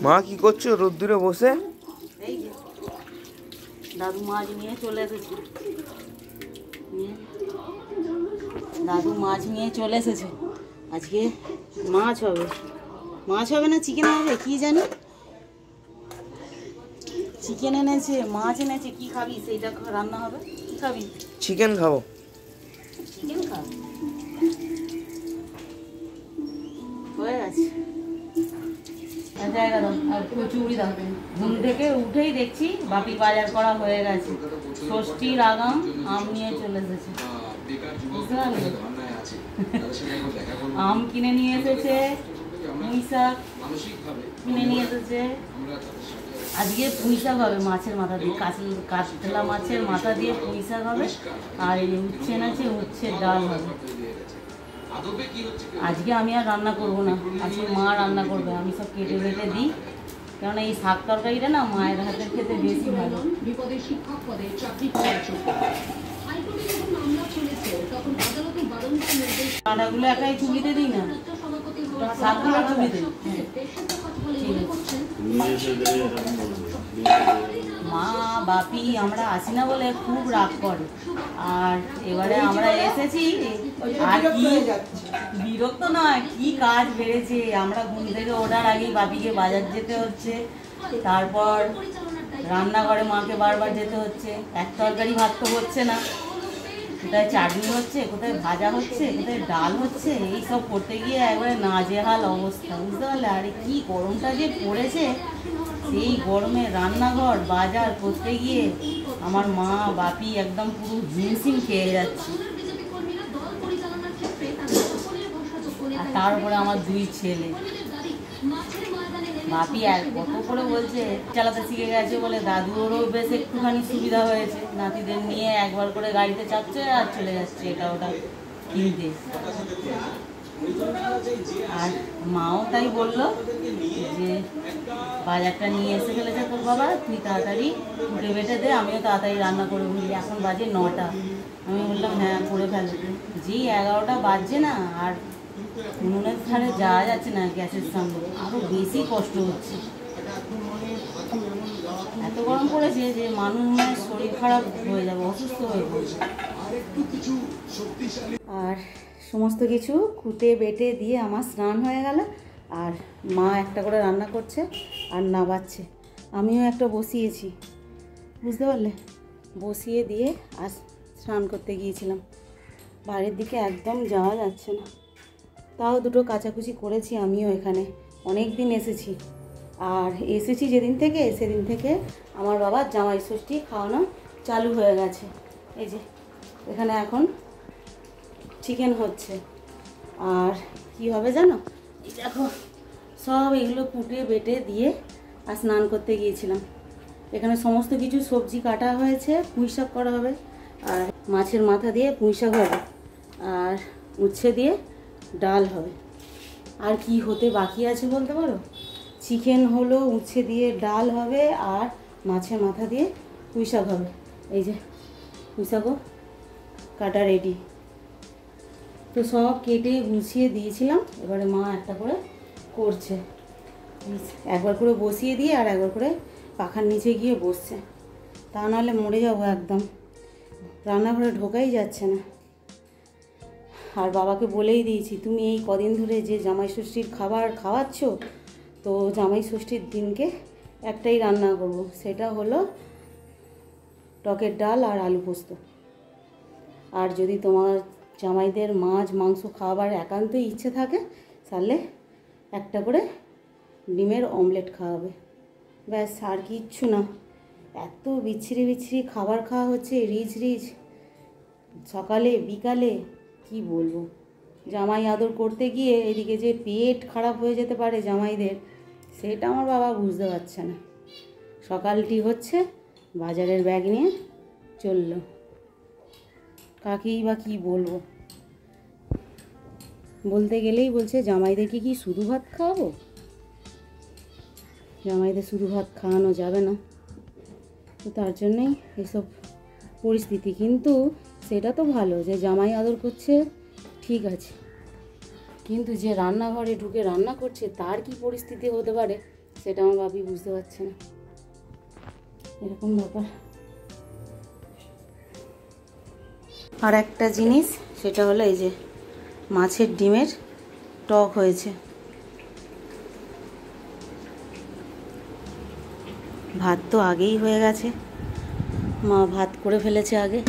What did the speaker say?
মা কি করছো রোদ্দুরে বসে? এই যে দাদু মাছ নিয়ে চলে এসেছে। দাদু মাছ নিয়ে চলে এসেছে। আজকে মাছ হবে, মাছ হবে না চিকেন হবে কি জানি। চিকেন এনেছে, মাছ এনেছে, কি খাবি সেইটা রান্না হবে। কি খাবি? চিকেন খাবো। চিকেন খাবি? হয়ে গেছে। জায়গা দাও আর কচুরি দাও। ঘুম থেকে উঠেই দেখছি বাপি বাজার করা হয়ে গেছে। ষষ্ঠীর আগাম আম নিয়ে চলে এসেছে। বুঝতে পারলে? আম কিনে নিয়ে এসেছে, পুঁই শাক কিনে নিয়ে এসেছে। আজকে পুঁই শাক হবে মাছের মাথা দিয়ে, কাতলা মাছের মাথা দিয়ে পুঁই শাক হবে। আর এই উচ্ছে আছে, উচ্ছের ডাল হবে। আজকে আমি আর রান্না করবো না, আজকে মা রান্না করবে। আমি সব কেটে বেটে দিই, কেননা এই শাক তরকারিটা না মায়ের হাতের খেতে বেশি ভালো। কাঁটাগুলো একাই চুলিতে দিই না, শাকগুলো চুলিতে। মা বাপি আমরা আসি না বলে খুব রাগ করে। আর এবারে আমরা এসেছি আর কি বিরক্ত নয়, কি কাজ বেড়েছে। আমরা ঘুম থেকে ওঠার আগেই বাপিকে বাজার যেতে হচ্ছে, তারপর রান্নাঘরে মাকে বারবার যেতে হচ্ছে। এক তরকারি ভাত তো হচ্ছে না, কোথায় চাটনি হচ্ছে, কোথায় ভাজা হচ্ছে, কোথায় ডাল হচ্ছে। এই সব করতে গিয়ে একবারে নাজেহাল অবস্থা, বুঝতে পারলে? আরে কি গরমটা যে পড়েছে, সেই গরমে রান্নাঘর বাজার করতে গিয়ে আমার মা বাপি একদম পুরো হিমশিম খেয়ে যাচ্ছে। আর তার উপরে আমার দুই ছেলে। বাপি আর কত করে বলছে চালাতে শিখে গেছে বলে, দাদুরও বেশ একটুখানি সুবিধা হয়েছে। নাতিদের নিয়ে একবার করে গাড়িতে চাপছে আর চলে যাচ্ছে এটা ওটা কিনতে। আর মাও তাই বললো যে বাজারটা নিয়ে এসে ফেলেছে তোর বাবা, তুই তাড়াতাড়ি উঠে বেটে দে, আমিও তাড়াতাড়ি রান্না করে বুঝলি। এখন বাজে 9টা। আমি বললাম হ্যাঁ করে ফেলতে। যেই 11টা বাজছে না, আর উনুনের ধারে যাওয়া যাচ্ছে না, গ্যাসের সামনে আরও বেশি কষ্ট হচ্ছে। এত গরম পড়েছে যে মানুষের শরীর খারাপ হয়ে যাবে, অসুস্থ হয়ে পড়বে। আর সমস্ত কিছু কুটে বেটে দিয়ে আমার স্নান হয়ে গেল। আর মা একটা করে রান্না করছে আর নাবাচ্ছে। আমিও একটা বসিয়েছি, বুঝতে পারলে? বসিয়ে দিয়ে আজ স্নান করতে গিয়েছিলাম। বাইরের দিকে একদম যাওয়া যাচ্ছে না, তাও দুটো কাচাকুচি করেছি। আমিও এখানে অনেক দিন এসেছি, আর এসেছি যেদিন থেকে সেদিন থেকে আমার বাবার জামাই ষষ্ঠী খাওয়ানো চালু হয়ে গেছে। এই যে এখানে এখন চিকেন হচ্ছে। আর কি হবে জানো, এই দেখো সব এগুলো কুটে বেটে দিয়ে আর স্নান করতে গিয়েছিলাম। এখানে সমস্ত কিছু সবজি কাটা হয়েছে, পুঁই শাক করা হবে, আর মাছের মাথা দিয়ে পুঁই শাক হবে, আর উচ্ছে দিয়ে ডাল হবে। আর কি হতে বাকি আছে বলতে পারো? চিকেন হলো, উচ্ছে দিয়ে ডাল হবে, আর মাছের মাথা দিয়ে পুঁই শাক হবে। এই যে পুঁই শাকও কাটা রেডি। তো সব কেটে গুছিয়ে দিয়েছিলাম, এবারে মা একটা করে করছে। একবার করে বসিয়ে দিয়ে আর একবার করে পাখার নিচে গিয়ে বসছে, তা নাহলে মরে যাবো একদম। রান্নাঘরে ঢোকাই যাচ্ছে না। আর বাবাকে বলেই দিয়েছি, তুমি এই কদিন ধরে যে জামাই ষষ্ঠীর খাবার খাওয়াচ্ছ, তো জামাই ষষ্ঠীর দিনকে একটাই রান্না করব, সেটা হলো টকের ডাল আর আলু পোস্ত। আর যদি তোমার জামাইদের মাছ মাংস খাওয়াবার একান্তই ইচ্ছে থাকে, তাহলে একটা করে ডিমের অমলেট খাওয়াবে, ব্যাস। আর কিচ্ছু না। এত বিচ্ছিরি বিচ্ছিরি খাবার খাওয়া হচ্ছে, রিচ রিচ, সকালে বিকালে, কি বলবো। জামাই আদর করতে গিয়ে এদিকে যে পেট খারাপ হয়ে যেতে পারে জামাইদের, সেটা আমার বাবা বুঝতে পারছে না। সকালটি হচ্ছে, বাজারের ব্যাগ নিয়ে চললো। কাকেই বা কী বলবো, বলতে গেলেই বলছে জামাইদেরকে কি শুধু ভাত খাওয়াবো? জামাইদের শুধু ভাত খাওয়ানো যাবে না, তো তার জন্যই এসব পরিস্থিতি। কিন্তু সেটা তো ভালো যে জামাই আদর করছে, ঠিক আছে, কিন্তু যে রান্নাঘরে ঢুকে রান্না করছে তার কি পরিস্থিতি হতে পারে সেটা আমার বাপি বুঝতে পারছে না, এরকম ব্যাপার। আর একটা জিনিস, সেটা হলো এই যে মাছের ডিমের টক হয়েছে। ভাত তো আগেই হয়ে গেছে, মা ভাত করে ফেলেছে আগে।